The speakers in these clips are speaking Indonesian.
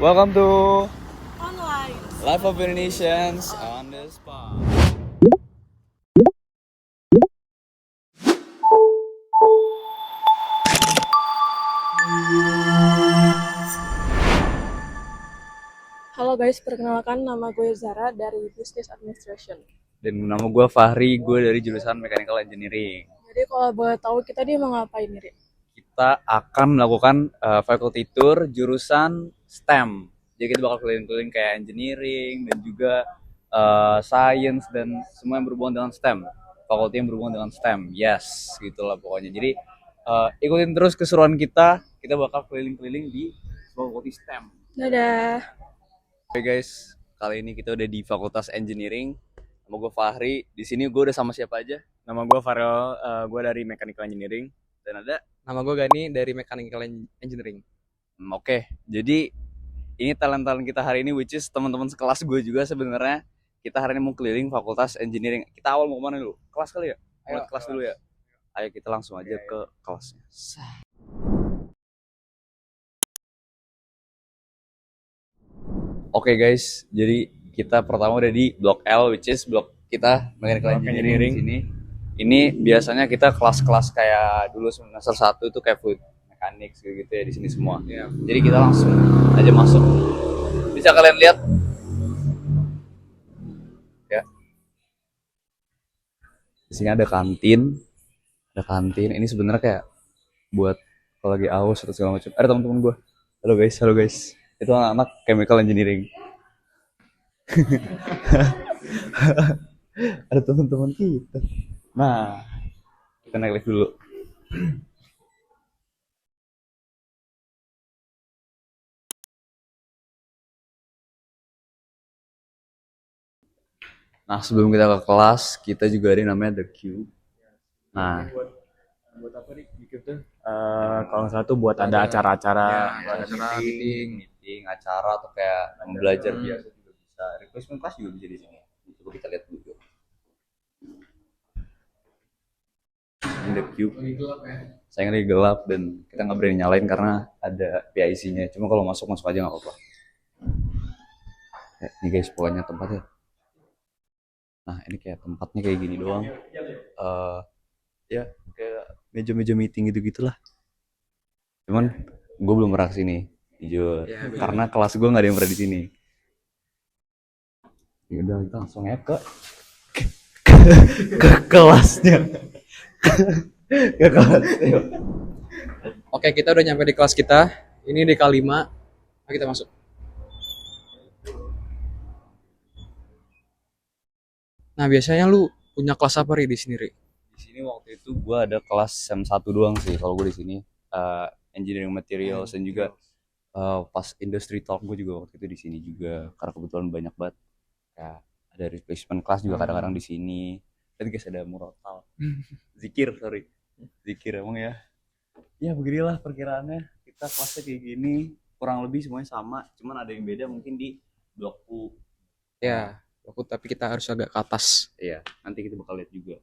Welcome to Online. Life of Indonesians on the spot. Halo guys, perkenalkan nama gue Zara dari Business Administration. Dan nama gue Fahri, gue dari jurusan Mechanical Engineering. Jadi kalau boleh tahu kita dia mau ngapain nih, Ri? Kita akan melakukan faculty tour jurusan STEM. Jadi kita bakal keliling-keliling kayak engineering dan juga science dan semua yang berhubungan dengan STEM. Fakulti yang berhubungan dengan STEM, yes, gitulah pokoknya. Jadi ikutin terus keseruan kita bakal keliling-keliling di fakulti STEM. Dadah. Oke guys, kali ini kita udah di Fakultas Engineering. Nama gue Fahri. Di sini gue udah sama siapa aja? Nama gue Farel, gue dari Mechanical Engineering. Dan ada. Nama gue Gani dari Mechanical Engineering. Oke, jadi ini talent-talent kita hari ini, which is teman-teman sekelas gue juga sebenarnya. Kita hari ini mau keliling Fakultas Engineering. Kita awal mau kemana dulu? Kelas kali ya? Mulai kelas dulu ya. Ayo kita langsung aja ke kelasnya. Oke guys, jadi kita pertama udah di blok L, which is blok kita Mechanical Engineering di sini. Ini biasanya kita kelas-kelas kayak dulu semester 1 itu kayak fluid mechanics gitu ya di sini semua. Jadi kita langsung aja masuk. Bisa kalian lihat? Ya. Di sini ada kantin. Ada kantin. Ini sebenarnya kayak buat kalau lagi aus atau segala macam. Ada teman-teman gue. Halo guys. Itu anak chemical engineering. Ada teman-teman kita. Nah, kita naik lift dulu. Nah, sebelum kita ke kelas, kita juga ada yang namanya The Cube. Nah, Buat apa nih? Kalau nggak salah tuh buat ada acara-acara, ada meeting, acara atau kayak belajar biasa juga bisa. Replacement class juga bisa di sini. Coba kita lihat dulu. Ini The Cube. Sayang lagi gelap dan kita nggak berani nyalain karena ada PIC-nya. Cuma kalau masuk aja nggak apa-apa. Ya, ini guys pokoknya tempatnya. Nah ini kayak tempatnya kayak gini doang. Ya kayak meja-meja meeting gitu-gitulah. Cuman gue belum pernah kesini, jujur. Karena kelas gue nggak ada yang pernah di sini. Ya udah kita langsung ya ke kelasnya. Ke kelasnya. Oke, kita udah nyampe di kelas kita. Ini di K5. Mari kita masuk. Nah, biasanya lu punya kelas apa Ri di sini, Ri? Di sini waktu itu gue ada kelas SEM 1 doang sih kalau gue di sini. Engineering Materials dan juga pas Industry Talk gue juga waktu itu di sini juga karena kebetulan banyak banget. Kayak ada replacement class juga kadang-kadang di sini. Tadi guys ada murotal. Zikir emang ya. Ya beginilah perkiraannya. Kita kelasnya kayak gini, kurang lebih semuanya sama, cuman ada yang beda mungkin di blok U. Ya, tapi kita harus agak ke atas. Iya, nanti kita bakal lihat juga.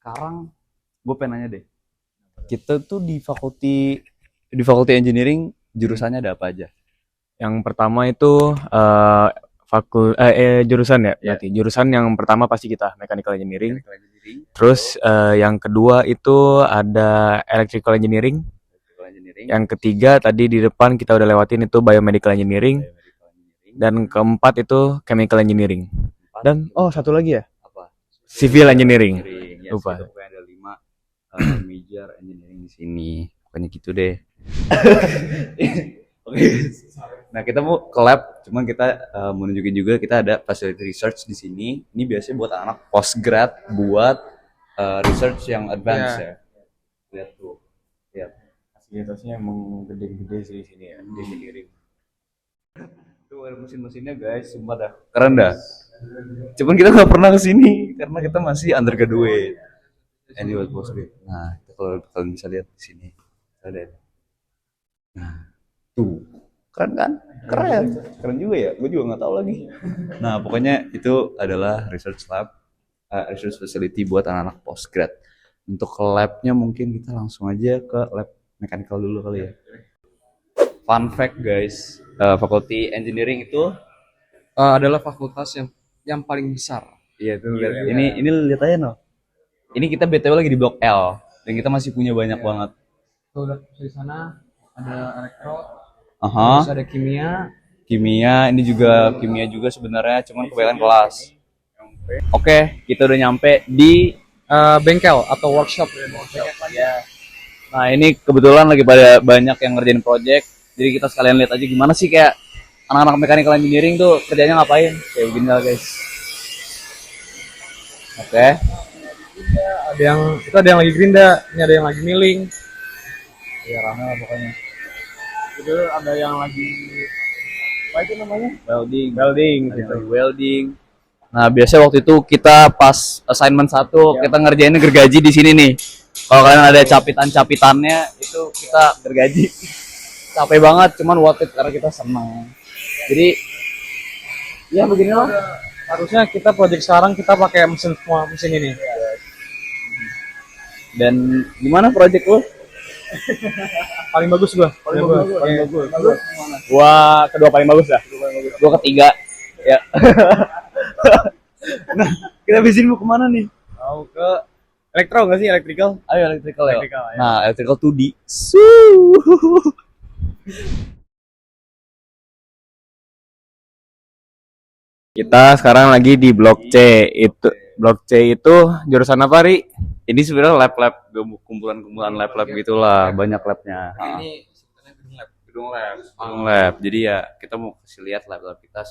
Sekarang gue pengen nanya deh. Kita tuh di fakulti engineering jurusannya ada apa aja? Yang pertama itu jurusan ya, berarti jurusan yang pertama pasti kita Mechanical Engineering. Terus yang kedua itu ada Electrical Engineering. Yang ketiga tadi di depan kita udah lewatin itu Biomedical Engineering. Dan keempat itu Chemical Engineering. Dan satu lagi ya? Apa? Civil Engineering. Ya, Lupa. Pokoknya ada 5 major engineering di sini. Pokoknya gitu deh. Oke. Nah, kita mau ke lab, cuman kita mau nunjukin juga kita ada facility research di sini. Ini biasanya buat anak postgrad buat research yang advance ya. Lihat tuh. Lihat. Fasilitasnya emang gede-gede sih di sini ya, di engineering. Tuh ada mesin-mesinnya guys, sumpah dah. Keren dah. Cuman kita nggak pernah kesini karena kita masih undergraduate. Ini buat postgrad. Nah, kalau kalian bisa lihat di sini ada. Nah, tuh keren kan? Keren juga ya. Gue juga nggak tahu lagi. Nah, pokoknya itu adalah research lab, research facility buat anak-anak postgrad. Untuk labnya mungkin kita langsung aja ke lab mechanical dulu kali ya. Fun fact guys, Fakulti Engineering itu adalah fakultas yang paling besar. iya tuh lihat. Ini lihat aja no. Ini kita BTW lagi di blok L dan kita masih punya banyak banget. Tuh lihat di sana ada elektro, Aha. terus ada kimia. Kimia, ini juga kimia juga sebenarnya, cuman kebanyakan kelas. Oke, kita udah nyampe di Bengkel atau workshop. Nah, ini kebetulan lagi pada banyak yang ngerjain project. Jadi kita sekalian lihat aja gimana sih kayak anak-anak mechanical engineering tuh kerjanya ngapain. Kayak begini lah, guys. Oke. Ada yang lagi gerinda, ini ada yang lagi milling. Ya rame lah pokoknya. Itu ada yang lagi apa itu namanya? Welding. Welding Ada gitu. lagi welding. Nah, biasanya waktu itu kita pas assignment 1, kita ngerjainnya gergaji di sini nih. Kalau kalian ada capitan-capitannya, itu kita gergaji. Capek banget, cuman worth it karena kita senang. Jadi, ya beginilah. Harusnya kita project sekarang kita pakai mesin ini. Dan gimana project lu? Paling bagus gua. Paling bagus. Gua kedua paling bagus dah. Gua ketiga. Ya. Nah, kita habis ini mau kemana nih? Mau ke elektro nggak sih, electrical? Ayo electrical ya. Electrical, ya. Nah, electrical 2D. Kita sekarang lagi di blok C. Blok C itu jurusan apa, Ri? Ini sebenarnya lab-lab, kumpulan-kumpulan lab-lab gitulah, banyak labnya. Ini sebenarnya Gedung lab. Gedung lab. Jadi ya kita mau kasih lihat lab-lab kita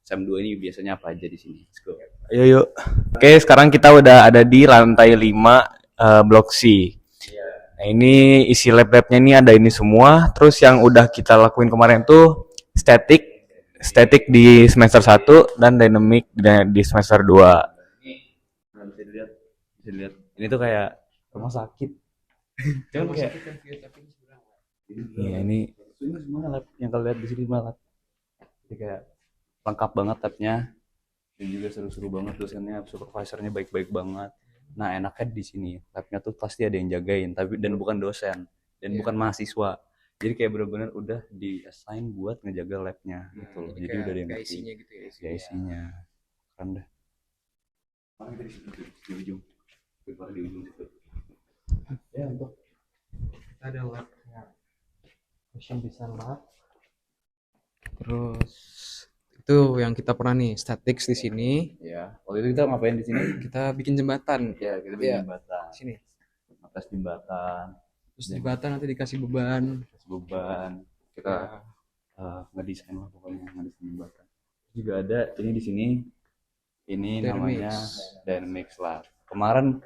SEM 2 ini biasanya apa aja di sini. Let's go. Ayo yuk. Oke, sekarang kita udah ada di lantai 5 blok C. Nah, ini isi lab-labnya ini ada ini semua. Terus yang udah kita lakuin kemarin tuh static di semester 1 dan dynamic di semester 2. Nah, bisa dilihat. Ini tuh kayak rumah sakit. Cuman kayak Ya, ini semua lab yang kalian lihat di sini malah. Jadi kayak lengkap banget labnya. Dan juga seru-seru banget dosennya, supervisornya baik-baik banget. Nah, enaknya di sini labnya tuh pasti ada yang jagain, dan bukan dosen dan bukan mahasiswa. Jadi kayak benar-benar udah di-assign buat ngejaga labnya gitu loh. Jadi udah ada yang ngerti. isinya gitu ya. Ya isinya. Keren dah. Mana kita di ujung. Di ujung situ. Ya, untuk Kita ada labnya. Machine design lab. Terus itu yang kita pernah nih, statics di sini. ya, waktu itu kita ngapain di sini? Kita bikin jembatan. Ya, kita Iya. bikin jembatan. Sini. Atas jembatan, Terus jembatan nanti dikasih beban. atas beban. Kita ngedesain lah pokoknya ngedesain jembatan. Juga ada ini di sini. Ini namanya Dynamics Lab. Kemarin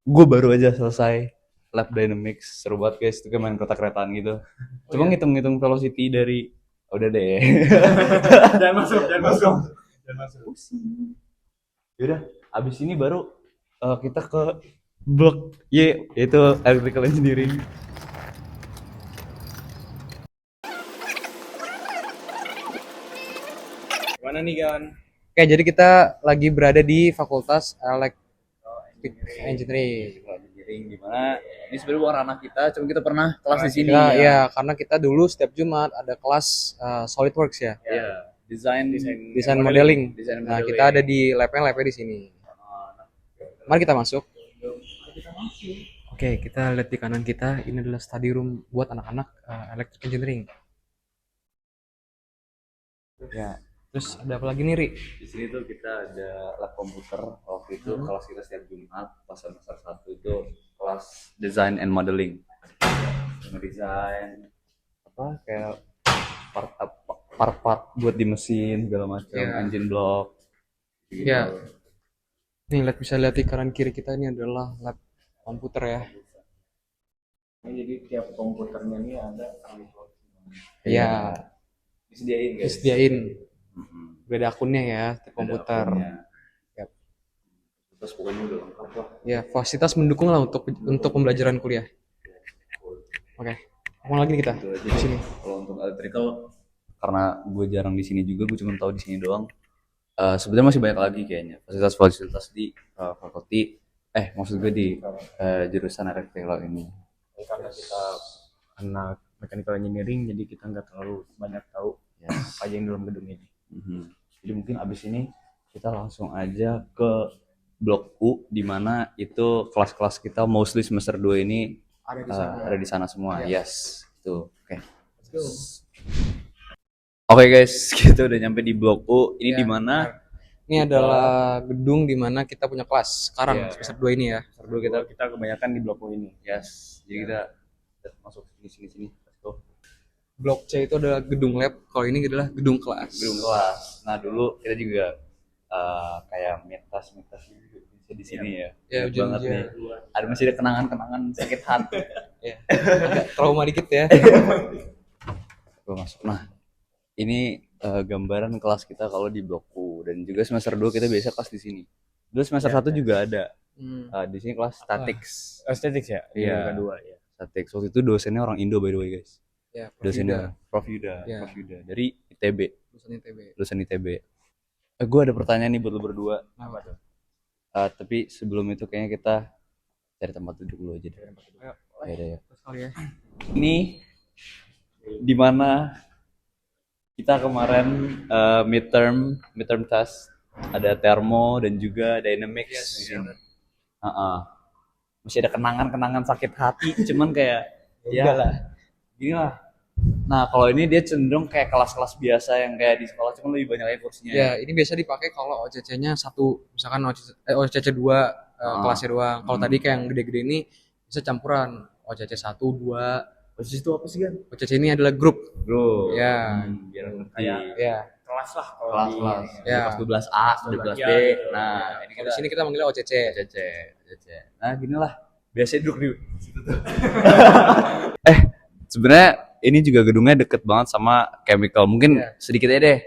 gue baru aja selesai lab Dynamics, seru banget guys. Itu kayak main kereta-keretaan gitu. Cuma ngitung-ngitung velocity dari udah deh. jangan masuk. Pusing. Yaudah, abis ini baru kita ke blok Y, yaitu Electrical Engineering. Gimana nih, kawan? Oke, jadi kita lagi berada di Fakultas Electric Engineering. Engineering di mana ini sebenarnya bukan ranah kita, cuma kita pernah kelas di sini. Ya, karena kita dulu setiap Jumat ada kelas SolidWorks ya. Iya, desain Desain modeling. Desain Nah, modeling. kita ada di labnya di sini. Mari kita masuk. Oke, kita lihat di kanan kita. Ini adalah study room buat anak-anak Electric Engineering. Ya, terus ada apa lagi nih, Ri? Di sini tuh kita ada lab komputer. Waktu itu kelas kita setiap Jumat pas semester 1 itu kelas design and modeling. Ngedesain apa kayak part-part buat di mesin segala macam, Iya. engine block. Gitu. Ya. Nih, bisa lihat di kanan kiri kita ini adalah lab komputer ya. Jadi tiap komputernya ini ada Iya, Disediain guys. disediain. Mm-mm. Beda akunnya ya, tiap komputer. Ada akunnya. Yap. Terus pokoknya udah lengkap lah. Ya, fasilitas mendukung lah untuk pembelajaran kuliah. Oke, apa lagi nih kita Itu aja di sini? Kalau untuk electrical, karena gue jarang di sini juga, gue cuma tahu di sini doang. Sebenarnya masih banyak lagi kayaknya fasilitas-fasilitas di fakulti. Maksud gue di jurusan electrical ini. karena kita anak mechanical engineering, jadi kita nggak terlalu banyak tahu aja yang di dalam gedung ini. Jadi mungkin abis ini kita langsung aja ke blok U, di mana itu kelas-kelas kita mostly semester 2 ini Ada di sana. ada di sana semua. Iya. Yes, itu. Oke guys, kita udah nyampe di blok U. Ini Iya, di mana? Ini adalah gedung di mana kita punya kelas sekarang Iya. semester 2 ini ya. Semester 2 kita kebanyakan di blok U ini. Yes. Jadi kita masuk sini. Let's go. Blok C itu adalah gedung lab, kalau ini adalah gedung kelas. Gedung kelas. Nah dulu kita juga kayak mitas juga bisa di sini ya. Ya, Ingat banget ujian-ujian. nih. Ada masih ada kenangan sakit hati. Ya. Agak trauma dikit ya. Gue masuk. Nah, ini gambaran kelas kita kalau di blok U, dan juga semester 2 kita biasa kelas di sini. Dulu semester 1 juga ada. Di sini kelas statics. Estetik ya? Iya. Kedua ya. Statics. Waktu itu dosennya orang Indo by the way, guys. Ya, Dosennya Prof Yuda, Iya. Prof Yuda dari ITB, Lulusan ITB. lulusan ITB. Gue ada pertanyaan nih buat lo berdua. Apa tuh? Tapi sebelum itu kayaknya kita cari tempat duduk dulu aja deh. Ayo, Ya udah ya. terus kali ya. Ini di mana kita kemarin midterm test, ada thermo dan juga dynamics. Yes, di sini. Masih ada kenangan sakit hati, cuman kayak ya lah, gini lah. Nah kalau ini dia cenderung kayak kelas-kelas biasa yang kayak di sekolah, cuman lebih banyak aja kursinya. Ya, ini biasa dipakai kalau OCC-nya satu, misalkan OCC 2 kelasnya doang. Kalau tadi kayak yang gede-gede ini bisa campuran OCC 1, 2. Posisi itu apa sih kan? OCC ini adalah grup. Bro. Ya. Biar ngerti. Ya. Kelas lah kalau Kelas. Ya. Kelas 12A, 12B. Nah, ini Kalau kita di sini kita manggilnya OCC. OCC. Nah, gini lah. Biasanya duduk di situ tuh. Sebenarnya ini juga gedungnya deket banget sama chemical. Mungkin Iya. sedikit aja deh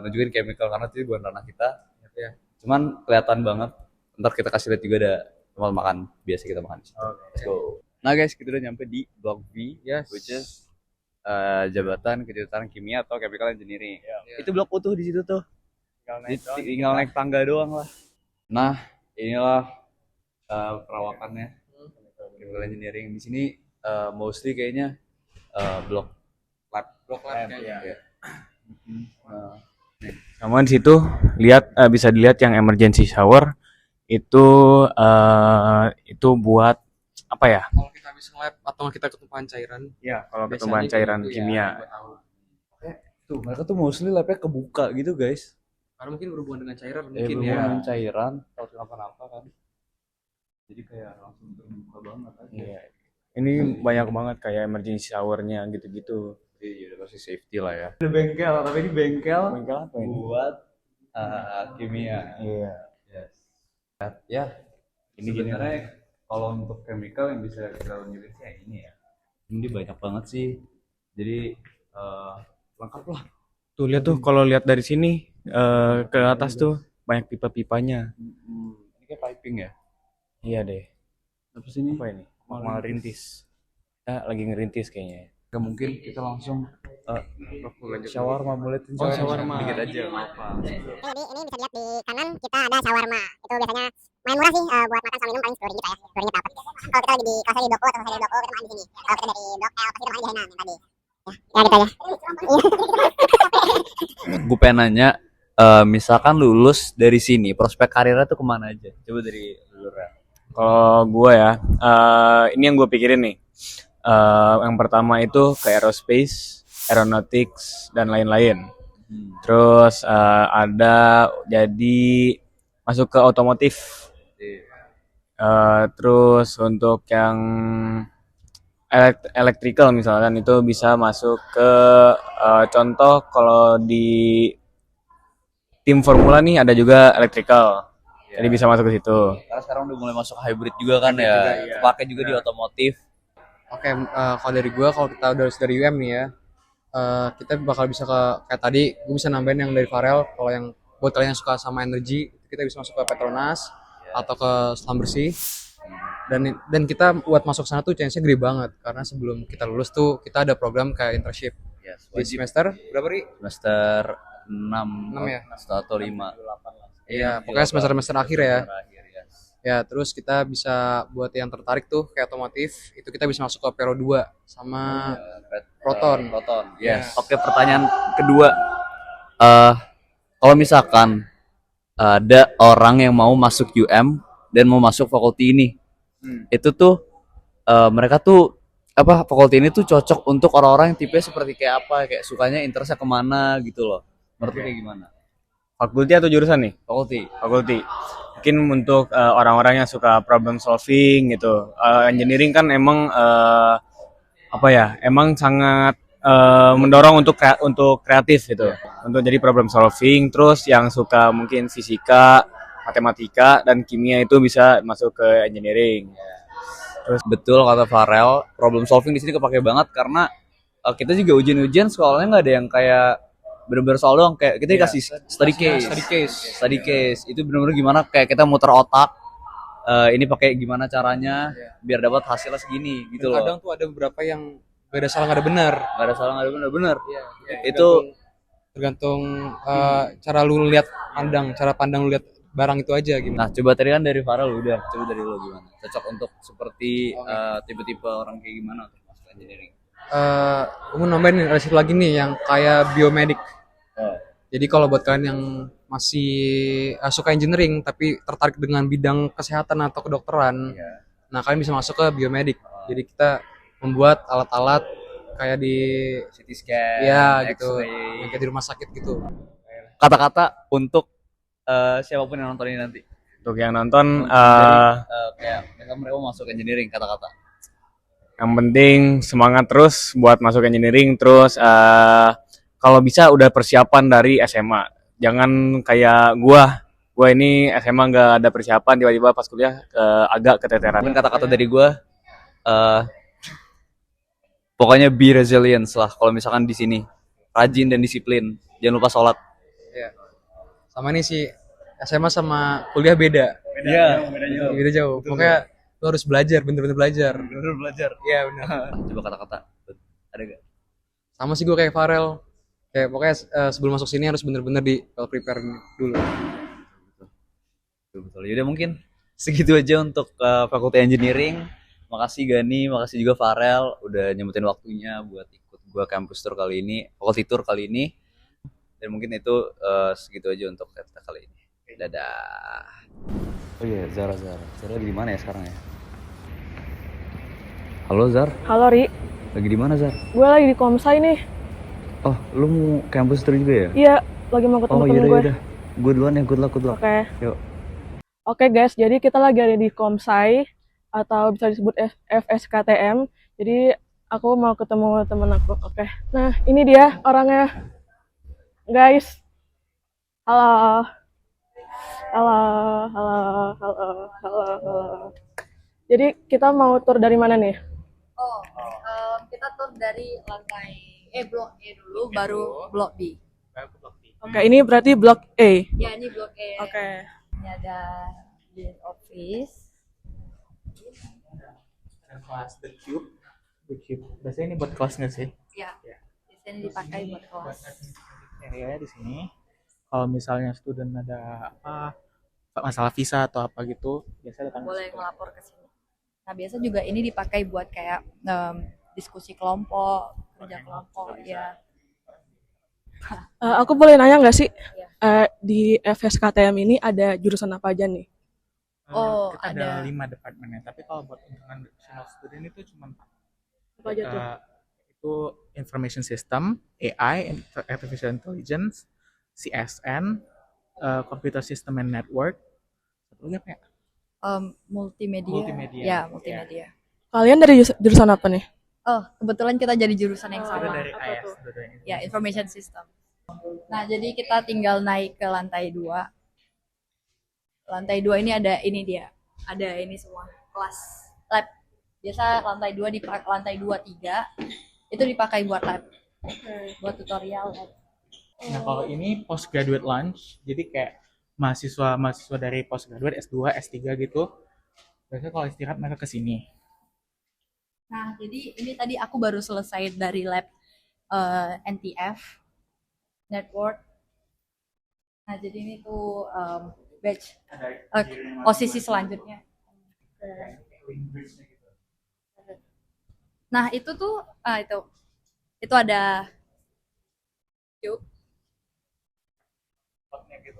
tunjukin chemical, karena itu bukan ranah kita. Iya. Cuman kelihatan banget. Ntar kita kasih lihat juga ada tempat makan biasa kita makan di situ. Let's go. Nah guys, kita udah nyampe di Block B, Yes. which is jabatan kejuruteraan kimia atau chemical engineering. Iya. Itu blok U tuh di situ tuh. Tinggal naik tangga doang lah. Nah, inilah perawakannya chemical engineering. Di sini mostly kayaknya blok lab. Blok lab kayaknya. Ya. Sama di situ bisa dilihat yang emergency shower itu buat apa ya? Kalau kita habis nge-lab atau kita ketumpahan cairan, Ya, kalau biasanya ketumpahan kayak cairan gitu ya, kimia. gua tahu. Tuh, mereka tuh mostly labnya kebuka gitu, guys. Karena mungkin berhubungan dengan cairan Ya, mungkin berhubungan ya. dengan cairan, kalau kenapa-napa kan. Jadi kayak langsung terbuka banget aja. Iya. Ini banyak banget kayak emergency shower-nya gitu-gitu. Iya, udah pasti safety lah ya. Ada bengkel, tapi ini bengkel Bengkel apa ini? buat kimia. Iya. Yes. Ya, ini sebenarnya kalau untuk chemical yang bisa kita lanjutin sih ya ini ya. Ini banyak banget sih. Jadi lengkap lah. Tuh lihat tuh kalau lihat dari sini ke atas tuh banyak pipa-pipanya. Ini kayak piping ya. Iya deh. Apa sih ini? Apa ini? Mau rintis. Kita lagi ngerintis kayaknya. Gak mungkin kita langsung Shawarma boleh tuh. oh shawarma dikit aja apa. Ini bisa dilihat di kanan kita ada shawarma. Itu biasanya main murah sih buat makan sama minum paling 10 ringgit lah ya. 10 ringgit dapat. Kalau kita lagi di kelasnya di blok U atau kelasnya di blok U kita makan di sini. Kalau kita dari blok L pasti kita makan di Hainan yang tadi. Ya gitu aja. Gue pengen nanya, misalkan lulus dari sini, prospek karirnya tuh kemana aja? Coba dari lu, Ra. Kalau gue ya, ini yang gue pikirin nih. Yang pertama itu ke aerospace, aeronautics dan lain-lain. Terus ada jadi masuk ke otomotif. Terus untuk yang electrical misalkan itu bisa masuk ke contoh kalau di tim formula nih ada juga electrical. Jadi bisa masuk ke situ. Karena sekarang udah mulai masuk hybrid juga kan ya. juga, iya. Kepake juga di otomotif. Oke, kalau dari gua, kalau kita udah dari UM nih ya, kita bakal bisa ke kayak tadi, gue bisa nambahin yang dari Farel. Kalau yang buat kalian yang suka sama energi, kita bisa masuk ke Petronas atau ke Selam Bersih. Dan kita buat masuk sana tuh chance-nya gede banget, karena sebelum kita lulus tuh kita ada program kayak internship Yes, di semester berapa ri? semester 6 6 ya? atau 5. Iya, pokoknya semester akhir ya. Terakhir, yes. Ya, terus kita bisa buat yang tertarik tuh kayak otomotif, itu kita bisa masuk ke Pero 2 sama Proton. Proton. Yes. Oke, pertanyaan kedua. Eh, kalau misalkan ada orang yang mau masuk UM dan mau masuk fakulti ini, itu tuh mereka tuh apa fakulti ini tuh cocok untuk orang-orang yang tipe seperti kayak apa, kayak sukanya interestnya kemana gitu loh. Menurut lu kayak gimana? Fakulti atau jurusan nih? Fakulti. Fakulti. Mungkin untuk orang-orang yang suka problem solving gitu. Engineering kan emang apa ya? Emang sangat mendorong untuk kreatif gitu. Untuk jadi problem solving, terus yang suka mungkin fisika, matematika dan kimia itu bisa masuk ke engineering. Terus betul kata Farel, problem solving di sini kepake banget karena kita juga ujian-ujian soalnya nggak ada yang kayak bener-bener soal doang, kayak kita dikasih study case. Study case itu bener-bener gimana kayak kita muter otak. Ini pakai gimana caranya biar dapat hasilnya segini gitu loh. Kadang tuh ada beberapa yang gak ada salah gak ada benar. Nggak ada salah, nggak ada bener-bener. Itu tergantung cara lu lihat cara pandang lu lihat barang itu aja gitu. Nah, coba tadi kan dari Farel udah, coba dari lo gimana? Cocok untuk seperti tipe-tipe orang kayak gimana untuk masuk engineering? Gue mau nambahin ada satu lagi nih yang kayak biomedik. Oh. Jadi kalau buat kalian yang masih suka engineering tapi tertarik dengan bidang kesehatan atau kedokteran, nah kalian bisa masuk ke biomedik. Jadi kita membuat alat-alat kayak di CT scan, ya gitu, X-ray. yang kayak di rumah sakit gitu. Kata-kata untuk siapapun yang nonton ini nanti. Untuk yang nonton, Kayak mereka mau masuk engineering, kata-kata. yang penting semangat terus buat masuk engineering. Terus kalau bisa udah persiapan dari SMA. Jangan kayak gua ini SMA nggak ada persiapan, tiba-tiba pas kuliah agak keteteran. Mungkin kata-kata dari gue, pokoknya be resilient lah. Kalau misalkan di sini rajin dan disiplin, jangan lupa sholat. Ya. Sama nih sih SMA sama kuliah beda. Iya, Beda jauh. Pokoknya lu harus belajar, bener-bener belajar. bener belajar. Iya benar. Coba kata-kata, ada gak? Sama sih gue kayak Farel. Kayak pokoknya sebelum masuk sini harus bener-bener di well prepare dulu. Betul. Yaudah mungkin segitu aja untuk Fakulti Engineering. Makasih Gani, makasih juga Farel udah nyempetin waktunya buat ikut gua campus tour kali ini, faculty tour kali ini. Dan mungkin itu segitu aja untuk kita kali ini. Dadah. Oh iya, Zara di mana ya sekarang ya? Halo Zar, Halo Ri, lagi di mana Zar? gue lagi di Komsai nih. Oh, lu mau campus tour juga ya? Iya, lagi mau ketemu Oh temen iya gue. udah. Gue duluan ya, good luck. Oke. Yuk. Oke guys, jadi kita lagi ada di Komsai atau bisa disebut FSKTM. Jadi aku mau ketemu temen aku. Oke. Nah, ini dia orangnya. Guys. Halo. Halo. Jadi kita mau tour dari mana nih? Kita tur dari blok E dulu, baru blok B. Oke, ini berarti blok A. Ya, ini blok E. Oke. Ini ada di office. Kelas The Cube. Biasanya ini buat kelas nggak sih? Ya, di sini dipakai buat kelas. Area di sini. Kalau misalnya student ada apa masalah visa atau apa gitu, biasa datang ke Boleh situ. ngelapor ke sini. Nah, biasa juga ini dipakai buat kayak diskusi kelompok, kerja kelompok, ya. Aku boleh nanya nggak sih? Iya. Di FSKTM ini ada jurusan apa aja nih? Oh, Kita ada ada. 5 departemennya, tapi kalau buat international student itu cuma 4. Apa aja tuh? Itu information system, AI, artificial intelligence, CSN, computer system and network. Satu lagi apa ya? Multimedia. Multimedia. Ya, multimedia. Kalian dari jurusan apa nih? Oh, kebetulan kita jadi jurusan yang Itu sama. dari apa IS, tuh? dua-duanya. Ya, information system. Nah, jadi kita tinggal naik ke lantai 2. Lantai 2 ini ada ini dia. Ada ini semua kelas lab. Biasa lantai 2 dipakai lantai 2 3 itu dipakai buat lab. Buat tutorial lab. Nah, kalau ini postgraduate lunch, jadi kayak mahasiswa dari postgraduate S2, S3 gitu. Biasanya kalau istirahat mereka ke sini. Nah, jadi ini tadi aku baru selesai dari lab NTF network. Nah, jadi ini tuh batch. Posisi selanjutnya. Nah itu tuh itu ada yuk.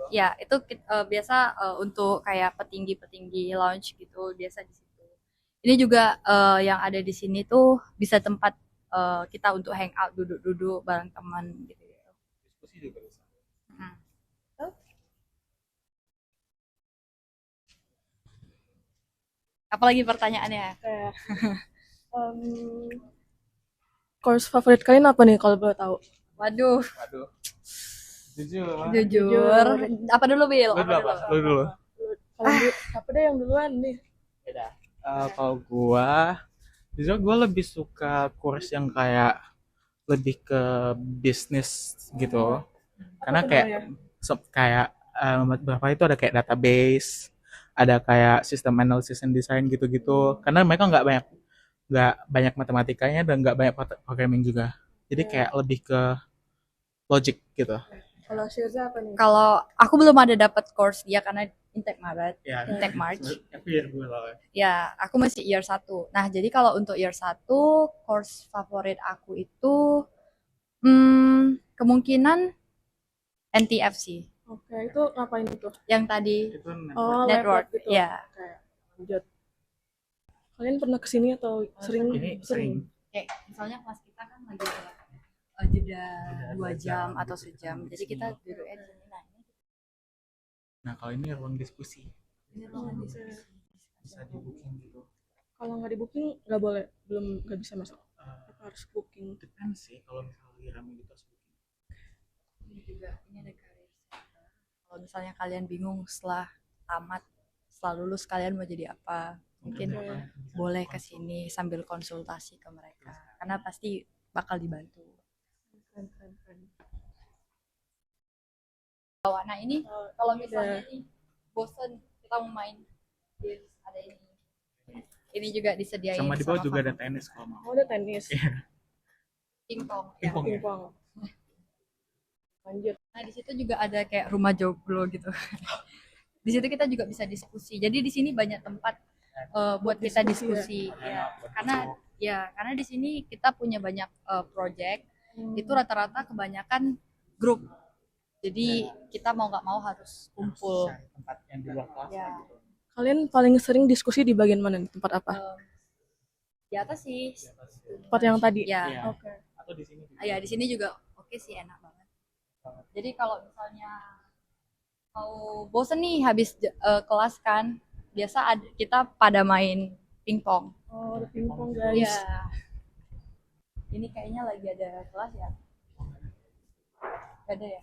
Ya itu biasa untuk kayak petinggi-petinggi lounge gitu biasa di situ. Ini juga yang ada di sini tuh bisa tempat kita untuk hangout duduk-duduk bareng teman gitu. Diskusi juga bisa. Hmm. Apalagi pertanyaannya? Kayak course favorit kalian apa nih kalau boleh tahu? Waduh, Waduh. Jujur. jujur. Apa dulu Bil? Lu dulu apa? Lu dulu. Siapa deh yang duluan nih? Beda. Kalau gua, jujur gua lebih suka course yang kayak lebih ke bisnis gitu. Karena kayak kayak beberapa itu ada kayak database, ada kayak sistem analysis and design gitu-gitu. Karena mereka nggak banyak matematikanya dan nggak banyak programming juga. Jadi kayak lebih ke logic gitu. Kalau Shirza apa nih? Kalau aku belum ada dapat course dia karena Intake Maret, Ya, Intake March. every year gue lah. Ya, aku masih year 1. Nah, jadi kalau untuk year 1, course favorit aku itu kemungkinan NTFC. Oke, itu ngapain itu? Yang tadi Itu Oh, network. gitu. Ya, Oke, lanjut. Kalian pernah kesini atau sering? ini sering. kayak misalnya kelas kita kan lagi jeda 2 jam atau sejam. Jadi kita duduknya di sini. Nah, kalau ini ruang diskusi. Ini ruangan diskusi. Bisa di booking gitu. Kalau nggak di booking nggak boleh, nggak bisa masuk. Apa harus booking? Depends sih, kalau misalnya lagi rame gitu harus booking. Ini juga ini ada career center. Kalau misalnya kalian bingung setelah lulus kalian mau jadi apa, mungkin boleh ke sini sambil konsultasi ke mereka karena pasti bakal dibantu. Keren. Nah ini kalau misalnya nih bosen kita mau main games ada ini. Ini juga disediain Sama di bawah juga ada Fafo. tenis kalau mau. Oh, ada tenis, Pingpong. Ya. Pingpong. pingpong. Lanjut. Nah di situ juga ada kayak rumah joglo gitu. Di situ kita juga bisa diskusi. Jadi di sini banyak tempat buat kita diskusi. Karena di sini kita punya banyak project. Itu rata-rata kebanyakan grup. Jadi kita mau nggak mau harus kumpul. Cari tempat yang di luar kelas Ya. gitu. Kalian paling sering diskusi di bagian mana nih? Tempat apa? Di atas sih. Tempat yang tadi? Ya. Iya. Oke. Atau di sini juga. Ya di sini juga oke sih enak banget. Jadi kalau misalnya mau bosen nih habis kelas kan, biasa kita pada main pingpong. Oh, ada pingpong guys. Iya. Ini kayaknya lagi ada kelas ya? Gak ada ya?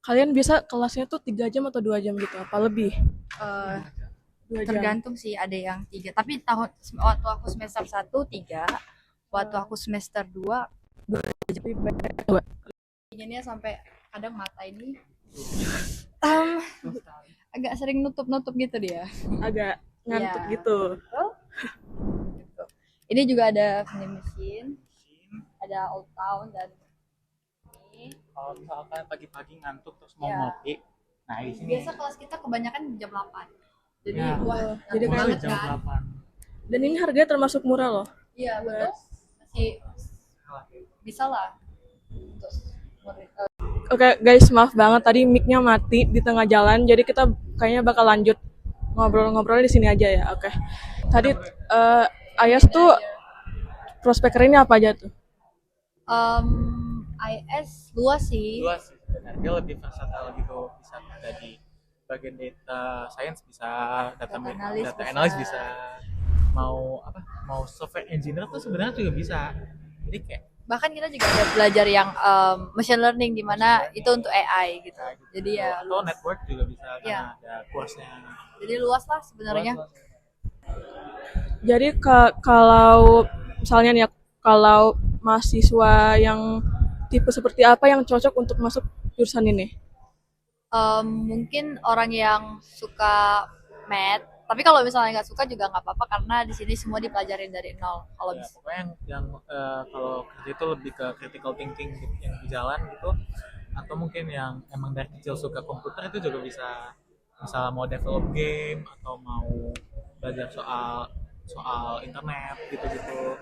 Kalian biasa kelasnya tuh 3 jam atau 2 jam gitu? Apa lebih? 2 jam. Tergantung sih ada yang 3. Tapi waktu aku semester 1 3, waktu aku semester 2 inginnya sampai kadang mata ini agak sering nutup gitu dia. Agak ngantuk Iya. gitu. Gitu. Ini juga ada vending machine, ada Old Town dan ini. Kalau misalkan pagi-pagi ngantuk terus mau Iya. ngopi, nah di sini. Biasa kelas kita kebanyakan jam 8. Jadi Ya. wah, Jadi ngantuk kayak banget jam kan. 8. Dan ini harganya termasuk murah loh. Iya, betul. Masih bisa lah. Terus Oke guys, maaf banget tadi mic-nya mati di tengah jalan. Jadi kita kayaknya bakal lanjut ngobrol-ngobrol di sini aja ya. Oke. Tadi Ayas tuh prospek karirnya apa aja tuh? IS luas sih. Luas sih sebenarnya, dia lebih versatile gitu, bisa jadi bagian data science bisa, Data analis data bisa. analyst bisa, mau software engineer tuh sebenarnya juga bisa. Jadi kayak Bahkan kita juga ada belajar yang machine learning di mana itu untuk AI gitu. Jadi ya atau luas. network juga bisa Iya. karena ada course-nya. Jadi luas lah sebenarnya. Luas. Jadi kalau misalnya nih ya, kalau mahasiswa yang tipe seperti apa yang cocok untuk masuk jurusan ini? Mungkin orang yang suka math. Tapi kalau misalnya nggak suka juga nggak apa-apa karena di sini semua dipelajarin dari nol. Kalau Ya, bisa. pokoknya yang kalau kerja itu lebih ke critical thinking yang di jalan gitu, atau mungkin yang emang dari kecil suka komputer itu juga bisa misalnya mau develop game atau mau belajar soal soal internet gitu-gitu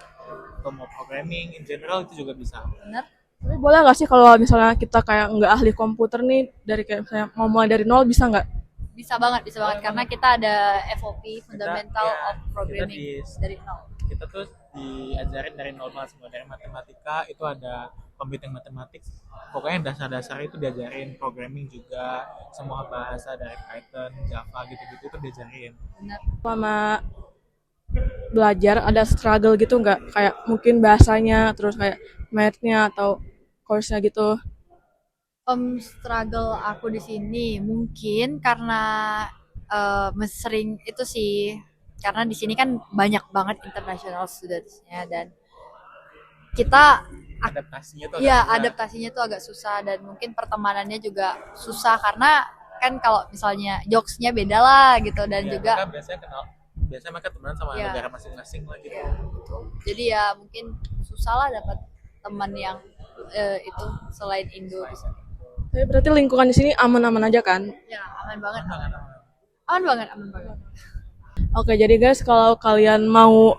atau mau programming in general itu juga bisa. Bener? Tapi boleh nggak sih kalau misalnya kita kayak nggak ahli komputer nih, dari kayak misalnya mau mulai dari nol, bisa nggak? Bisa banget karena kita ada FOP Fundamental ya, of Programming kita dari nol. kita tuh diajarin dari nol banget semua, dari matematika itu ada computing mathematics, pokoknya dasar-dasar itu diajarin, programming juga, semua bahasa dari Python, Java gitu-gitu itu diajarin. Bener. Selama belajar ada struggle gitu nggak? Kayak mungkin bahasanya, terus kayak math-nya atau course-nya gitu. Struggle aku di sini mungkin karena sering itu sih, karena di sini kan banyak banget international students-nya dan kita Adaptasinya tuh ya agak adaptasinya tuh agak susah dan mungkin pertemanannya juga susah karena kan kalau misalnya jokes-nya beda lah gitu dan ya, juga biasanya mereka temenan sama ya, negara masing-masing lah gitu. ya betul. Jadi ya mungkin susah lah dapat teman yang itu selain Indo bisa. Tapi berarti lingkungan di sini aman-aman aja kan? Ya aman banget. Aman. Aman banget. Oke, jadi guys, kalau kalian mau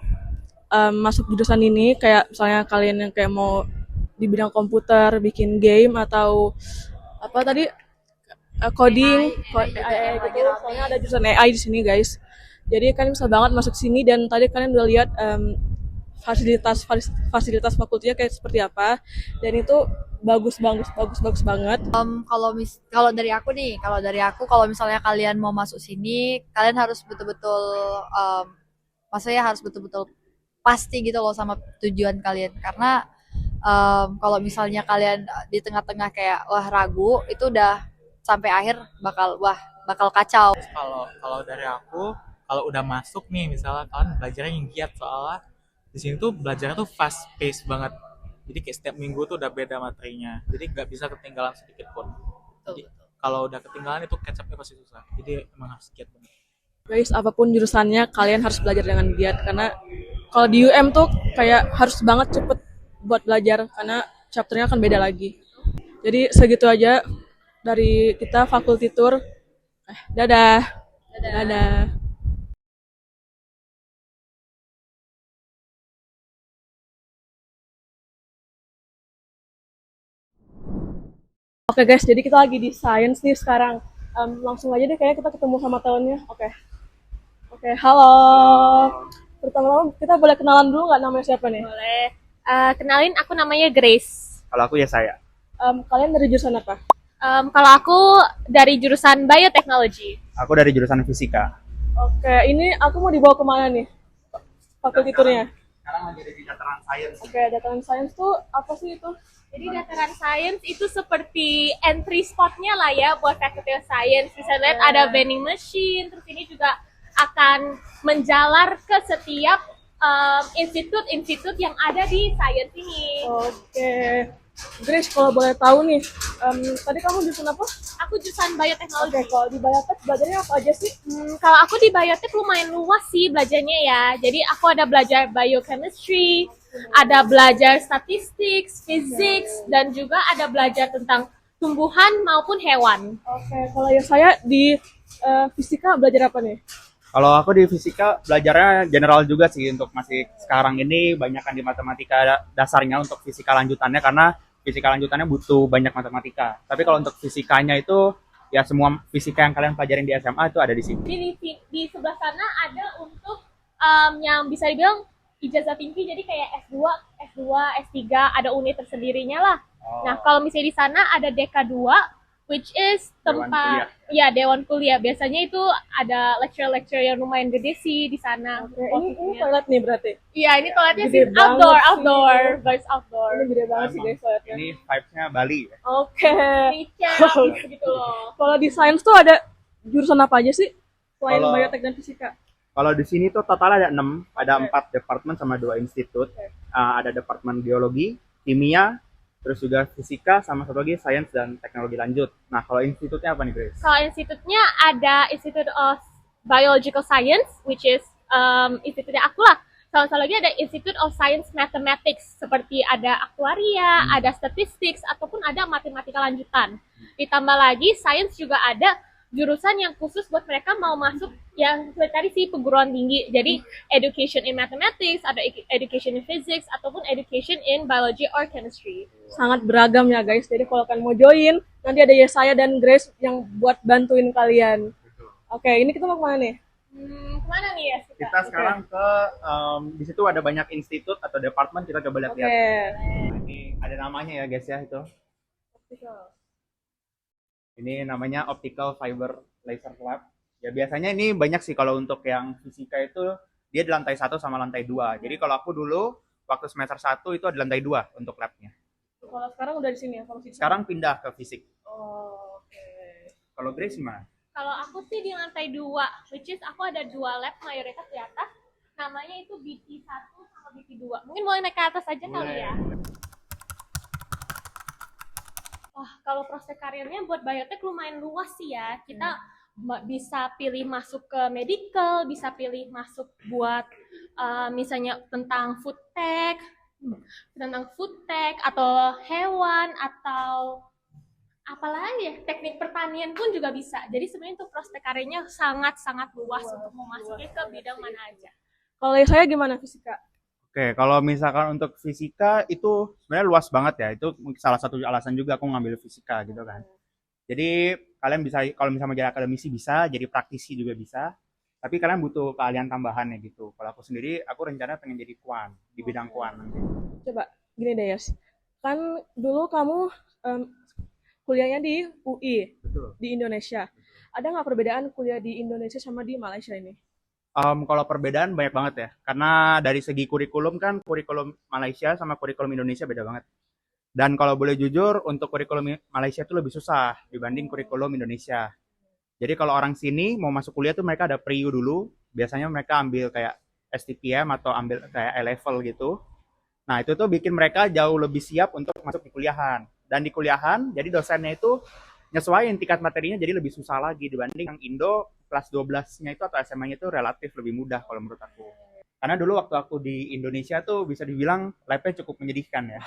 masuk jurusan ini, kayak misalnya kalian yang kayak mau di bidang komputer, bikin game atau apa tadi, coding, AI gitu, soalnya ada jurusan AI di sini guys. Jadi kalian bisa banget masuk sini, dan tadi kalian udah lihat fasilitas fakultinya kayak seperti apa, dan itu bagus banget. Kalau dari aku kalau misalnya kalian mau masuk sini, kalian harus betul-betul maksudnya harus betul-betul pasti gitu loh sama tujuan kalian, karena kalau misalnya kalian di tengah-tengah kayak wah ragu, itu udah sampai akhir bakal kacau. Kalau dari aku, kalau udah masuk nih misalnya kalian belajarnya yang giat, soalnya di sini tuh belajarnya tuh fast pace banget. Jadi kayak setiap minggu tuh udah beda materinya. Jadi nggak bisa ketinggalan sedikit pun. Jadi kalau udah ketinggalan itu catch up-nya pasti susah. Jadi emang harus giat banget. Guys, apapun jurusannya kalian harus belajar dengan giat, karena kalau di UM tuh kayak harus banget cepet buat belajar karena chapternya akan beda lagi. Jadi segitu aja dari kita faculty tour. Dadah. Oke guys, jadi kita lagi di science nih sekarang. Langsung aja deh, kayaknya kita ketemu sama tahunnya. Oke, halo. Pertama-tama kita boleh kenalan dulu nggak, namanya siapa nih? Boleh. Kenalin, aku namanya Grace. Kalau aku ya saya. Kalian dari jurusan apa? Kalau aku dari jurusan Bioteknologi. Aku dari jurusan fisika. Oke, ini aku mau dibawa kemana nih? Fakulty tournya. Sekarang lagi ada di dataran sains. Oke, dataran science tuh apa sih itu? Jadi dataran science itu seperti entry spotnya lah ya buat Faculty of Science. Bisa lihat ada vending machine, terus ini juga akan menjalar ke setiap institut-institut yang ada di science ini. Oke. Grace, kalau boleh tahu nih, tadi kamu jurusan apa? Aku jurusan Bioteknologi. Oke, kalau di Biotek belajarnya apa aja sih? Kalau aku di Biotek lumayan luas sih belajarnya ya. Jadi aku ada belajar biochemistry, ada belajar statistik, physics, dan juga ada belajar tentang tumbuhan maupun hewan. Oke, kalau ya saya di fisika belajar apa nih? Kalau aku di fisika belajarnya general juga sih, untuk masih sekarang ini banyakkan di matematika dasarnya untuk fisika lanjutannya, karena fisika lanjutannya butuh banyak matematika. Tapi kalau untuk fisikanya itu ya semua fisika yang kalian pelajarin di SMA itu ada di sini. Di sebelah sana ada untuk yang bisa dibilang ijazah tinggi, jadi kayak S2, S3, ada unit tersendirinya lah. Nah, kalau misalnya di sana ada DK2, which is tempat dewan kuliah. Biasanya itu ada lecture yang lumayan gede sih di sana. Oke, ini toilet nih berarti? Iya, ini toiletnya Gede sih outdoor, banget outdoor. Ini gede banget sih guys toiletnya. Ini vibes-nya Bali ya. Oke. Gitu loh. Kalau di science tuh ada jurusan apa aja sih selain Kalau- biotek dan fisika? Kalau di sini tuh total ada 6, ada 4 departemen sama 2 institut. Ada departemen biologi, kimia, terus juga fisika, sama satu lagi sains dan teknologi lanjut. Nah, kalau institutnya apa nih, Grace? Kalau institutnya ada Institute of Biological Science, which is institutnya aku lah. Sama lagi ada Institute of Science Mathematics, seperti ada aktuaria, ada statistics, ataupun ada matematika lanjutan. Ditambah lagi, sains juga ada jurusan yang khusus buat mereka mau masuk yang seperti tadi sih perguruan tinggi. Jadi education in mathematics, ada education in physics, ataupun education in biology or chemistry. Sangat beragam ya guys. Jadi kalau kalian mau join, nanti ada Yesaya dan Grace yang buat bantuin kalian. Oke, ini kita mau kemana nih? Kemana nih ya? Kita sekarang ke di situ ada banyak institut atau departemen, kita coba lihat-lihat. Nah, ini ada namanya ya guys ya itu. Ini namanya Optical Fiber Laser Lab. Ya biasanya ini banyak sih kalau untuk yang fisika itu dia di lantai 1 sama lantai 2. Jadi kalau aku dulu waktu semester 1 itu ada lantai 2 untuk labnya. Kalau sekarang udah di sini ya? Kalau Sekarang pindah ke fisik. Oh, oke. Kalau Grace gimana? Kalau aku sih di lantai 2, which is aku ada 2 lab mayoritas di atas. Namanya itu BT1 sama BT2. Mungkin boleh naik ke atas aja kali ya. Wah, kalau prospek karirnya buat biotek lumayan luas sih ya. Kita bisa pilih masuk ke medical, bisa pilih masuk buat misalnya tentang food tech atau hewan atau apalagi ya, teknik pertanian pun juga bisa. Jadi sebenarnya untuk prospek karirnya sangat-sangat luas untuk memasuki ke bidang mana aja. Kalau saya gimana fisika? Oke, kalau misalkan untuk fisika itu sebenarnya luas banget ya. Itu salah satu alasan juga aku ngambil fisika gitu kan. Jadi kalian bisa, kalau misalnya jadi akademisi bisa, jadi praktisi juga bisa. Tapi kalian butuh keahlian tambahan ya gitu. Kalau aku sendiri, aku rencana pengen jadi kuan di bidang kuan nanti. Coba gini deh Yas. Kan dulu kamu kuliahnya di UI. Betul. Di Indonesia. Ada nggak perbedaan kuliah di Indonesia sama di Malaysia ini? Kalau perbedaan banyak banget ya, karena dari segi kurikulum kan kurikulum Malaysia sama kurikulum Indonesia beda banget. Dan kalau boleh jujur, untuk kurikulum Malaysia itu lebih susah dibanding kurikulum Indonesia. Jadi kalau orang sini mau masuk kuliah tuh mereka ada pre-U dulu, biasanya mereka ambil kayak STPM atau ambil kayak A-level gitu. Nah itu tuh bikin mereka jauh lebih siap untuk masuk di kuliahan. Dan di kuliahan, jadi dosennya itu nyesuaiin tingkat materinya jadi lebih susah lagi dibanding yang Indo kelas 12-nya itu atau SMA-nya itu relatif lebih mudah kalau menurut aku. Karena dulu waktu aku di Indonesia tuh bisa dibilang lab-nya cukup menyedihkan ya.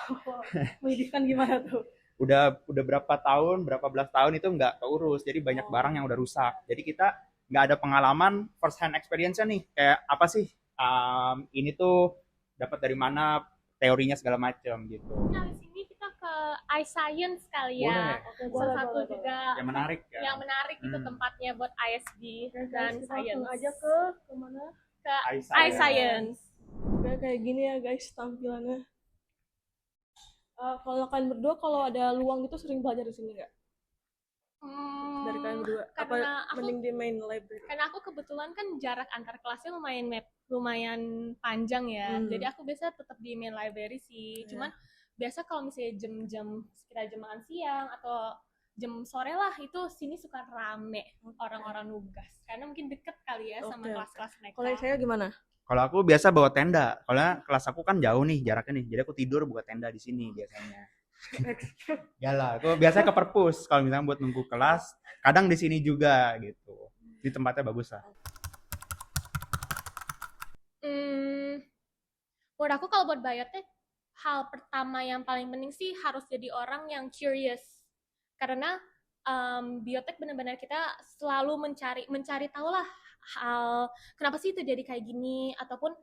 Menyedihkan gimana tuh? Udah berapa belas tahun itu nggak keurus, jadi banyak barang yang udah rusak. Jadi kita nggak ada pengalaman first hand experience-nya nih, kayak apa sih ini tuh dapat dari mana teorinya segala macam gitu. Nah, di sini kita ke iScience kali ya. Salah satu juga yang menarik ya. Yang menarik itu tempatnya buat ISD dan Science. Aja ke kemana? Ke iScience. Udah kayak gini ya guys tampilannya. Kalau kalian berdua kalau ada luang gitu sering belajar di sini nggak? Dari kalian berdua? Apa mending di main library? Karena aku kebetulan kan jarak antar kelasnya lumayan panjang ya. Jadi aku biasa tetap di main library sih. Cuman biasa kalau misalnya jam-jam sekitar jam makan siang atau jam sore lah itu sini suka rame orang-orang nugas. Karena mungkin deket kali ya sama kelas-kelas mereka. Kalau saya gimana? Kalau aku biasa bawa tenda, kalau kelas aku kan jauh nih jaraknya nih, jadi aku tidur buat tenda di sini biasanya. Yalah, aku biasanya ke perpus kalau misalnya buat nunggu kelas, kadang di sini juga gitu. Di tempatnya bagus lah. Menurut aku kalau buat biotek, hal pertama yang paling penting sih harus jadi orang yang curious. Karena biotek benar-benar kita selalu mencari tahu lah hal kenapa sih itu jadi kayak gini ataupun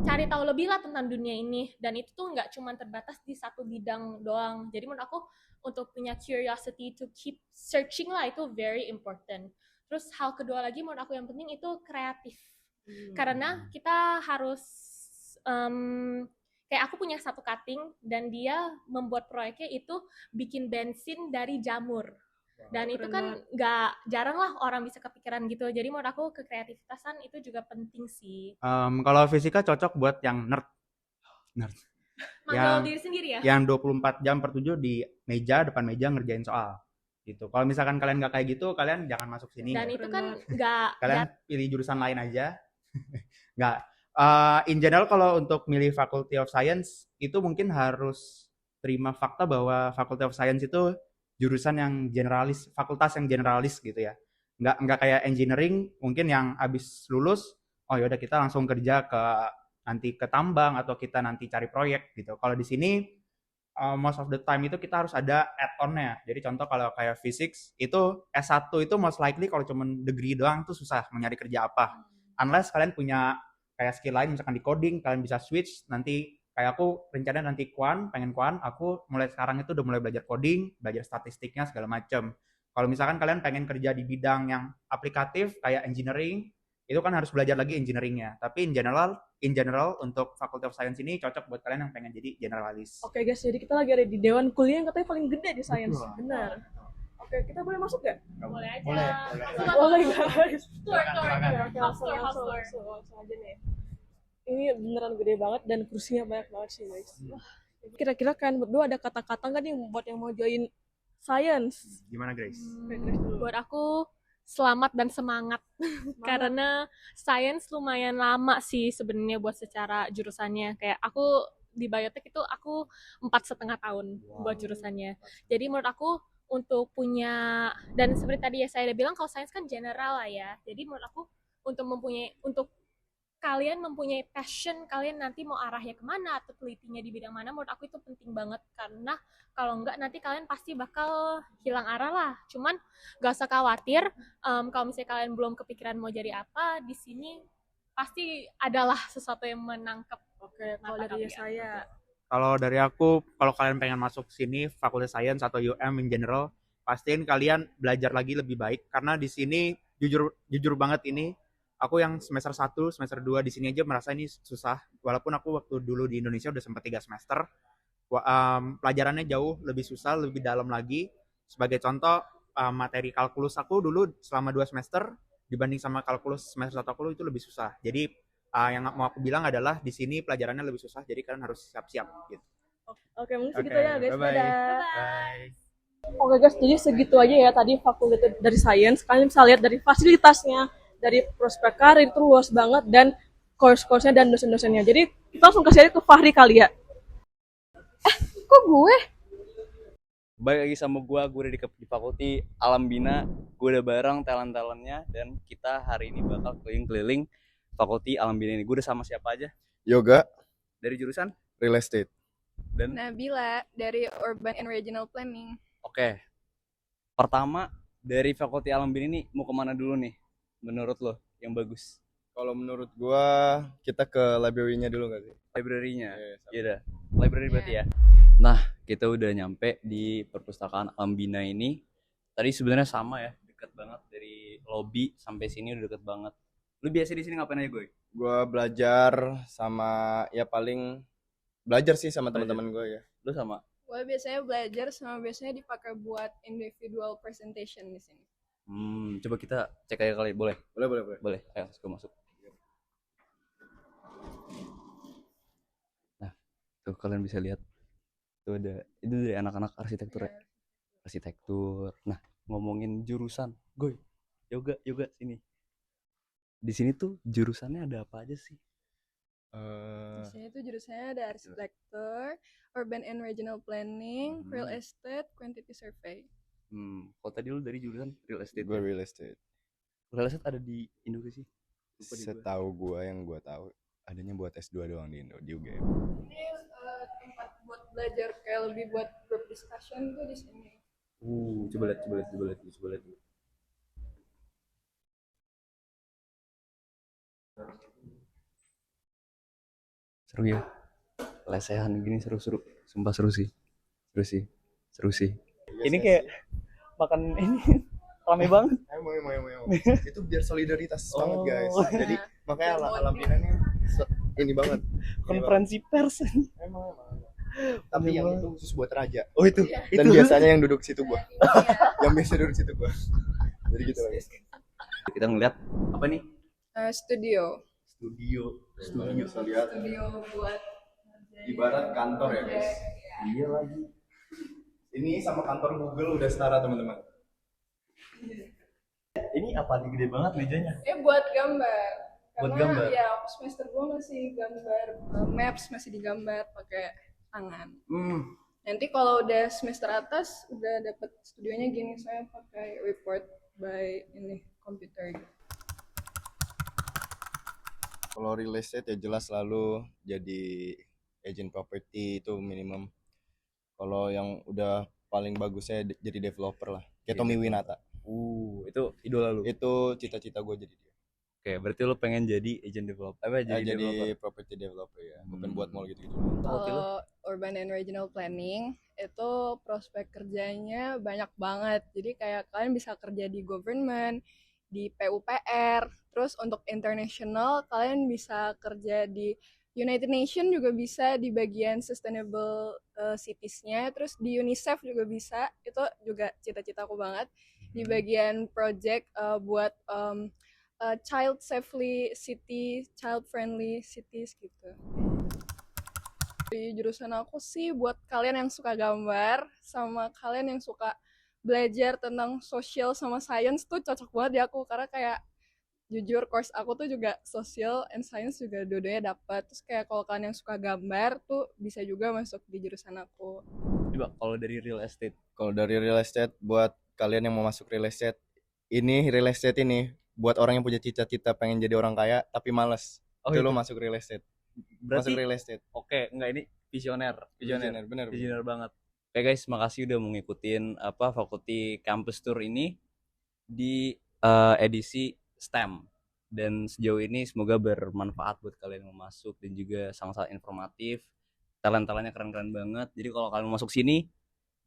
cari tahu lebih lah tentang dunia ini, dan itu tuh nggak cuma terbatas di satu bidang doang. Jadi menurut aku untuk punya curiosity to keep searching lah itu very important. Terus hal kedua lagi menurut aku yang penting itu kreatif. Karena kita harus kayak aku punya satu cutting dan dia membuat proyeknya itu bikin bensin dari jamur. Dan itu kan nggak jarang lah orang bisa kepikiran gitu. Jadi menurut aku kekreativitasan itu juga penting sih. Kalau fisika cocok buat yang nerd. Manggil diri sendiri ya? Yang 24 jam per 7 di depan meja ngerjain soal. Gitu. Kalau misalkan kalian nggak kayak gitu, kalian jangan masuk sini. Dan itu kan nggak... Kalian pilih jurusan lain aja. Nggak. In general kalau untuk milih Faculty of Science, itu mungkin harus terima fakta bahwa Faculty of Science itu jurusan yang generalis, fakultas yang generalis gitu ya. Nggak kayak engineering mungkin yang habis lulus, oh yaudah kita langsung kerja nanti ke tambang atau kita nanti cari proyek gitu. Kalau di sini most of the time itu kita harus ada add-on-nya. Jadi contoh kalau kayak physics itu S1 itu most likely kalau cuma degree doang tuh susah mau nyari kerja apa. Unless kalian punya kayak skill lain misalkan di coding, kalian bisa switch nanti kayak aku rencana nanti pengen kuan, aku mulai sekarang itu udah mulai belajar coding, belajar statistiknya segala macam. Kalau misalkan kalian pengen kerja di bidang yang aplikatif kayak engineering, itu kan harus belajar lagi engineeringnya. Tapi in general untuk Faculty of Science ini cocok buat kalian yang pengen jadi generalis. Oke guys, jadi kita lagi ada di dewan kuliah yang katanya paling gede di sains. Betul. Benar. Oke, kita boleh masuk nggak? Boleh aja. Boleh guys. Tour. Oke, House tour. langsung aja nih. Ini beneran gede banget dan kursinya banyak banget sih guys. Wah, kira-kira kalian berdua ada kata-kata nggak nih buat yang mau join science? Gimana Grace? Buat aku selamat dan semangat karena sains lumayan lama sih sebenarnya buat secara jurusannya. Kayak aku di biotek itu aku 4,5 tahun buat jurusannya. Jadi menurut aku untuk punya, dan seperti tadi ya saya udah bilang kalau sains kan general lah ya. Jadi menurut aku untuk kalian mempunyai passion, kalian nanti mau arahnya kemana atau telitinya di bidang mana, menurut aku itu penting banget karena kalau enggak nanti kalian pasti bakal hilang arah lah. Cuman gak usah khawatir, kalau misalnya kalian belum kepikiran mau jadi apa, di sini pasti adalah sesuatu yang menangkap. Oke, kalau dari saya. Kalau dari aku, kalau kalian pengen masuk sini Fakultas Science atau UM in general, pastiin kalian belajar lagi lebih baik karena di sini jujur banget ini aku yang semester 1, semester 2 di sini aja merasa ini susah. Walaupun aku waktu dulu di Indonesia udah sempat 3 semester, pelajarannya jauh lebih susah, lebih dalam lagi. Sebagai contoh, materi kalkulus aku dulu selama 2 semester dibanding sama kalkulus semester 1 aku itu lebih susah. Jadi yang mau aku bilang adalah di sini pelajarannya lebih susah, jadi kalian harus siap-siap gitu. Oke, mungkin segitu ya guys. Bye-bye. Dadah. Bye. Oke guys, jadi segitu aja ya tadi fakultas dari sains. Kalian bisa lihat dari fasilitasnya, dari prospek karir itu luas banget dan course-course-nya dan dosen-dosennya. Jadi kita langsung kasih aja ke Fahri kali ya. Kok gue? Balik lagi sama gue udah di Fakulti Alam Bina. Gue udah bareng talent-talentnya dan kita hari ini bakal keliling-keliling Fakulti Alam Bina ini. Gue udah sama siapa aja? Yoga, Dari jurusan? real estate. Dan Nabila dari Urban and Regional Planning. oke. Pertama dari Fakulti Alam Bina ini mau kemana dulu nih? Menurut lo yang bagus? Kalau menurut gua kita ke library-nya dulu nggak sih? Library-nya. Sama. Iya dah. Library berarti ya. Nah, kita udah nyampe di perpustakaan Alam Bina ini. Tadi sebenarnya sama ya, dekat banget dari lobby sampai sini udah deket banget. Lu biasa di sini ngapain aja, gue? Gua belajar sama ya paling belajar sih sama teman-teman gua ya. Lu sama? Gue biasanya belajar sama biasanya dipakai buat individual presentation di sini. Coba kita cek aja kali, boleh? Boleh. Boleh. Ayo, gue masuk. Nah, tuh kalian bisa lihat. Tuh ada itu dari anak-anak arsitektur ya. Arsitektur. Nah, ngomongin jurusan, gue. Yoga sini. Di sini tuh jurusannya ada apa aja sih? Di sini tuh jurusannya ada arsitektur, urban and regional planning, real estate, quantity survey. Kalau tadi lu dari jurusan real estate. Gua Ya? real estate. Real estate ada di Indonesia sih? Lupa di gua. Setahu gua yang gua tahu adanya buat S2 doang di Indo di UGM. Ini tempat buat belajar kayak lebih buat group discussion tuh di sini. Coba lihat. Seru ya. Lesehan gini seru. Sumpah seru sih. Ini kayak makan ini rame banget. Emang. Itu biar solidaritas banget guys. Oh. Jadi makanya alam bina ini ini banget. Konferensi pers. Emang. Tapi yang itu khusus buat raja. Oh itu. Dan biasanya yang duduk situ gua. Yang biasa duduk situ gua. Jadi gitu lah guys. Kita ngeliat apa nih? Studio Bisa lihat buat ibarat kantor ya guys. Iya lagi. Ini sama kantor Google udah setara teman-teman. Ini apa nih, gede banget mejanya? buat gambar. Buat Karena gambar? ya aku semester 2 masih gambar maps, masih digambar pakai tangan. Nanti kalau udah semester atas udah dapet studionya gini, saya pakai report by ini komputer gitu. Kalau real estate ya jelas selalu jadi agent property itu minimum. Kalau yang udah paling bagusnya jadi developer lah. Kayak Tommy Winata. Itu idola lu. Itu cita-cita gue jadi dia. Oke, berarti lu pengen jadi agent developer. Apa jadi Jadi developer? property developer ya. Bukan buat mall gitu-gitu. Kalau urban and regional planning itu prospek kerjanya banyak banget. Jadi kayak kalian bisa kerja di government, di PUPR, terus untuk international kalian bisa kerja di United Nations juga bisa di bagian sustainable cities-nya, terus di UNICEF juga bisa. Itu juga cita-citaku banget. Di bagian project buat child safely city, child friendly cities gitu. Di jurusan aku sih buat kalian yang suka gambar sama kalian yang suka belajar tentang social sama science tuh cocok banget di aku, karena kayak jujur course aku tuh juga social and science juga dua-duanya dapat. Terus kayak kalau kalian yang suka gambar tuh bisa juga masuk di jurusan aku. Coba kalau dari real estate. Kalau dari real estate, buat kalian yang mau masuk real estate ini buat orang yang punya cita-cita pengen jadi orang kaya tapi males. Itu lo masuk real estate. Berarti Masuk real estate. Oke, enggak, ini visioner. Bener. Visioner banget. Oke guys, makasih udah mau ngikutin Fakulty Campus Tour ini di edisi STEM. Dan sejauh ini semoga bermanfaat buat kalian yang mau masuk dan juga sangat-sangat informatif. Talent-talentnya keren-keren banget. Jadi kalau kalian mau masuk sini,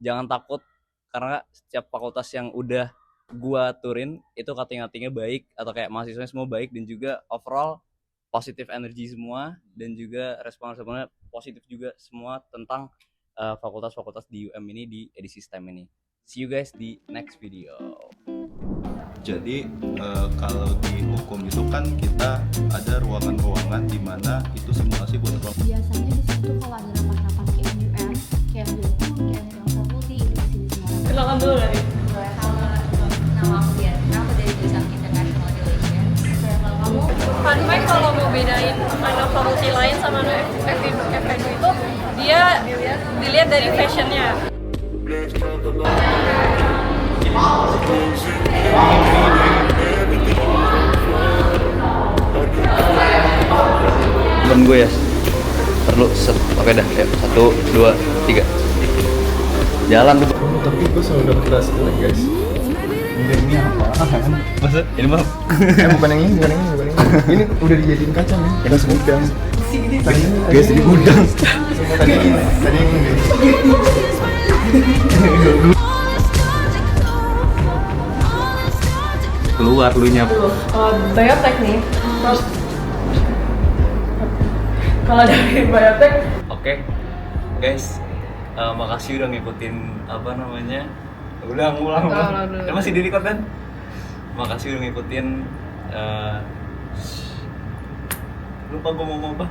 jangan takut karena setiap fakultas yang udah gua turin itu cutting-cuttingnya baik, atau kayak mahasiswanya semua baik, dan juga overall positive energy semua, dan juga respon-responnya positif juga semua tentang fakultas-fakultas di UM ini di edisi STEM ini. See you guys di next video. Jadi kalau di hukum itu kan kita ada ruangan-ruangan di mana itu simulasi buat Biasanya di situ kalau ada rapat-rapat kayak UM, kayak kayak fakulti itu di sini semua. Kenalkan dulu dari Halo, nama aku Dian. Aku dari jurusan International Relations. Kalau kamu? fun fact kalau mau bedain anak fakulti lain sama anak FEB itu dia dilihat dari fashionnya. Temen gue ya perlu set. Oke dah, ayo 1, 2, 3 jalan tuh. Tapi gue selalu dapet kelas jelek guys. Ini apa? Maksud ini mah bukan yang ini. Ini udah dijadiin kaca nih. Ini segudang. Guys, ini gudang. Tadi yang ini. keluar lu nyap. Biotek nih, terus kalau dari biotek. Oke guys, makasih udah ngikutin ulang. Masih di record kan? Makasih udah ngikutin lupa gue mau ngomong apa.